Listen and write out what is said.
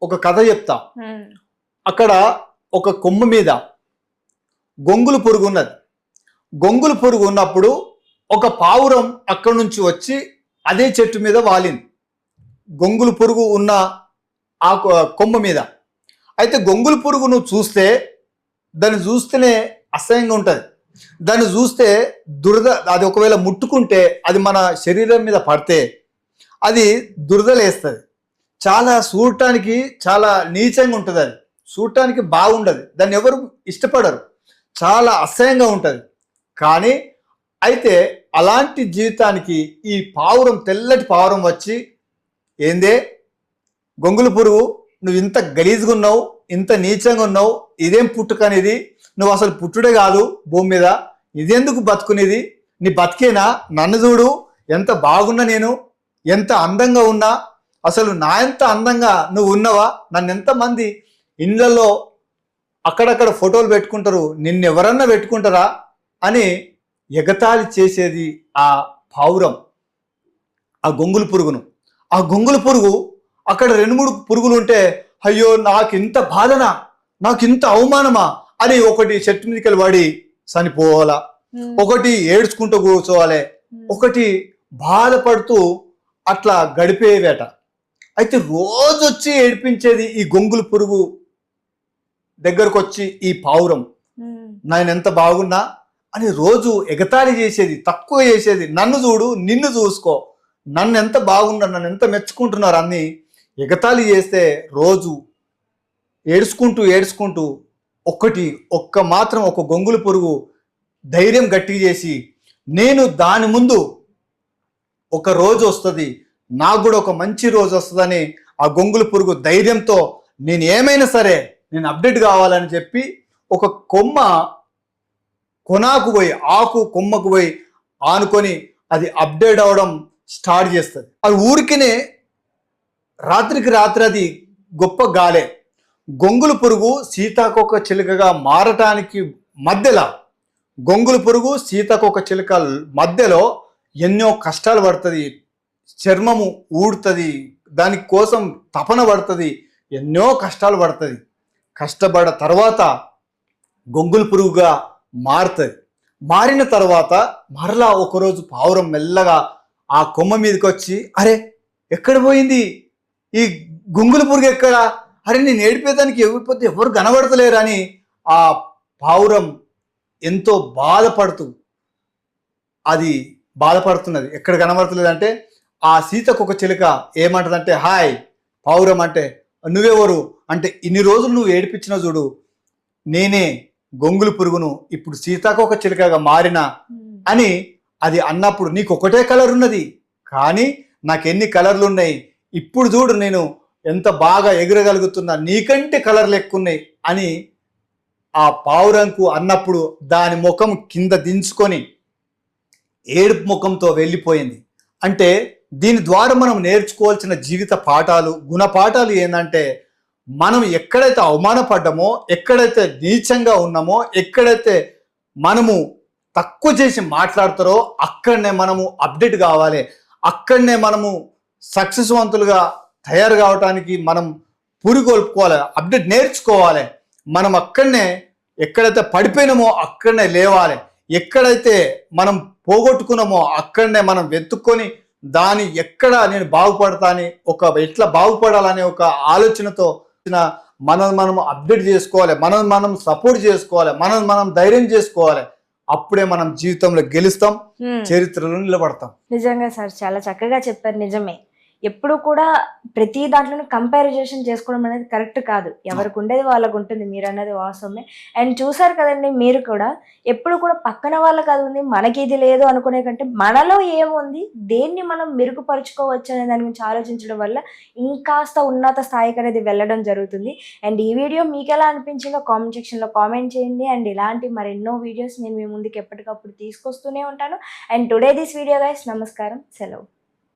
ఒక కథ చెప్తా. అక్కడ ఒక కొమ్మ మీద గొంగులు పురుగు ఉన్నది. గొంగులు పురుగు ఉన్నప్పుడు ఒక పావురం అక్కడి నుంచి వచ్చి అదే చెట్టు మీద వాలింది, గొంగులు పురుగు ఉన్న ఆ కొమ్మ మీద. అయితే గొంగులు పురుగును చూస్తే దాన్ని చూస్తేనే అసహ్యంగా ఉంటుంది. దాన్ని చూస్తే దురద, అది ఒకవేళ ముట్టుకుంటే అది మన శరీరం మీద పడితే అది దురదలేస్తుంది. చాలా చూడటానికి చాలా నీచంగా ఉంటుంది, అది చూడటానికి బాగుండదు, దాన్ని ఎవరు ఇష్టపడరు, చాలా అసహ్యంగా ఉంటుంది. కానీ అయితే అలాంటి జీవితానికి ఈ పావురం, తెల్లటి పావురం వచ్చి, ఏందే గొంగులు పురుగు, నువ్వు ఇంత గలీజ్గా ఉన్నావు, ఇంత నీచంగా ఉన్నావు, ఇదేం పుట్టుకనేది, నువ్వు అసలు పుట్టుడే కాదు భూమి మీద, ఇదెందుకు బతుకునేది, నీ బతికేనా, నన్ను చూడు ఎంత బాగున్నా, నేను ఎంత అందంగా ఉన్నా, అసలు నా ఎంత అందంగా నువ్వు ఉన్నావా, నన్ను ఎంతమంది ఇళ్ళల్లో అక్కడక్కడ ఫోటోలు పెట్టుకుంటారు, నిన్నెవరన్నా పెట్టుకుంటారా అని ఎగతాళి చేసేది ఆ పావురం ఆ గొంగులు పురుగును. ఆ గొంగులు పురుగు అక్కడ 2-3 పురుగులు ఉంటే, అయ్యో నాకు ఇంత బాధనా, నాకు ఇంత అవమానమా అని ఒకటి చెట్టు మీదకి పడి చనిపోవాలా, ఒకటి ఏడ్చుకుంటూ కూర్చోవాలి, ఒకటి బాధపడుతూ అట్లా గడిపేవేట. అయితే రోజు వచ్చి ఏడిపించేది ఈ గొంగులు పురుగు దగ్గరకు వచ్చి ఈ పావురం, నేను ఎంత బాగున్నా అని రోజు ఎగతాళి చేసేది, తక్కువ చేసేది, నన్ను చూడు, నిన్ను చూసుకో, నన్ను ఎంత బాగున్నా, నన్ను ఎంత మెచ్చుకుంటున్నారు అన్ని ఎగతాళి చేస్తే రోజు ఏడ్చుకుంటూ ఏడ్చుకుంటూ ఒక గొంగులు పురుగు ధైర్యం గట్టిగా చేసి, నేను దాని ముందు ఒక రోజు వస్తుంది, నాకు కూడా ఒక మంచి రోజు వస్తుందని ఆ గొంగులు పురుగు ధైర్యంతో నేను ఏమైనా సరే నేను అప్డేట్ కావాలని చెప్పి ఒక కొనాకు పోయి, ఆకు కొమ్మకు పోయి ఆనుకొని అది అప్డేట్ అవడం స్టార్ట్ చేస్తుంది. అది ఊరికినే రాత్రికి రాత్రి అది గొప్ప గాలే. గొంగులు పురుగు సీతాకోక చిలుకగా మారటానికి మధ్యలో, గొంగులు పురుగు సీతాకోక చిలుక మధ్యలో ఎన్నో కష్టాలు పడుతుంది, చర్మము ఊడుతుంది, దానికోసం తపన పడుతుంది, ఎన్నో కష్టాలు పడుతుంది. కష్టపడ తర్వాత గొంగులు పురుగుగా మారుతుంది. మారిన తర్వాత మరలా ఒకరోజు పావురం మెల్లగా ఆ కొమ్మ మీదకి వచ్చి, అరే ఎక్కడ పోయింది ఈ గొంగులు పురుగు, ఎక్కడ, అరే నేను ఏడిపోయేదానికి ఎవరు కనబడతలేరు అని ఆ పావురం ఎంతో బాధపడుతున్నది. ఎక్కడ కనబడతలేదు అంటే ఆ సీతకొక చిలుక ఏమంటదంటే, హాయ్ పావురం అంటే, నువ్వెవరు అంటే, ఇన్ని రోజులు నువ్వు ఏడిపించిన చూడు, నేనే గొంగులు పురుగును, ఇప్పుడు సీతాకొక చిలుకగా మారిన అని అది అన్నప్పుడు, నీకు ఒకటే కలర్ ఉన్నది కానీ నాకు ఎన్ని కలర్లు ఉన్నాయి, ఇప్పుడు చూడు నేను ఎంత బాగా ఎగరగలుగుతున్నా, నీకంటే కలర్లు ఎక్కువ ఉన్నాయి అని ఆ పావురంకు అన్నప్పుడు దాని ముఖం కింద దించుకొని ఏడుపు ముఖంతో వెళ్ళిపోయింది. అంటే దీని ద్వారా మనం నేర్చుకోవాల్సిన జీవిత పాఠాలు, గుణపాఠాలు ఏంటంటే, మనం ఎక్కడైతే అవమానపడ్డామో, ఎక్కడైతే నీచంగా ఉన్నామో, ఎక్కడైతే మనము తక్కువ చేసి మాట్లాడతారో అక్కడనే మనము అప్డేట్ కావాలి, అక్కడనే మనము సక్సెస్వంతులుగా తయారు కావడానికి మనం పురిగొల్పుకోవాలి, అప్డేట్ నేర్చుకోవాలి. మనం అక్కడనే ఎక్కడైతే పడిపోయినామో అక్కడనే లేవాలి, ఎక్కడైతే మనం పోగొట్టుకున్నామో అక్కడనే మనం వెతుక్కొని దాని ఎక్కడ నేను బాగుపడతాని, ఎట్లా బాగుపడాలనే ఒక ఆలోచనతో మనం అప్డేట్ చేసుకోవాలి, మనం సపోర్ట్ చేసుకోవాలి, మనం ధైర్యం చేసుకోవాలి. అప్పుడే మనం జీవితంలో గెలుస్తాం, చరిత్రలో నిలబడతాం. నిజంగా సార్ చాలా చక్కగా చెప్పారు. నిజమే, ఎప్పుడు కూడా ప్రతి దాంట్లోనూ కంపారిజేషన్ చేసుకోవడం అనేది కరెక్ట్ కాదు. ఎవరికి ఉండేది వాళ్ళకు ఉంటుంది, మీరు అన్నది వాస్తవమే. అండ్ చూసారు కదండి, మీరు కూడా ఎప్పుడు కూడా పక్కన వాళ్ళకి అది ఉంది మనకి ఇది లేదు అనుకునే కంటే మనలో ఏముంది, దేన్ని మనం మెరుగుపరుచుకోవచ్చు అనే దాని గురించి ఆలోచించడం వల్ల ఇంకాస్త ఉన్నత స్థాయికి అనేది వెళ్ళడం జరుగుతుంది. అండ్ ఈ వీడియో మీకు ఎలా అనిపించిందో కామెంట్ సెక్షన్లో కామెంట్ చేయండి. అండ్ ఇలాంటి మరెన్నో వీడియోస్ నేను మీ ముందుకు ఎప్పటికప్పుడు తీసుకొస్తూనే ఉంటాను. And today this video guys, నమస్కారం, సెలవు.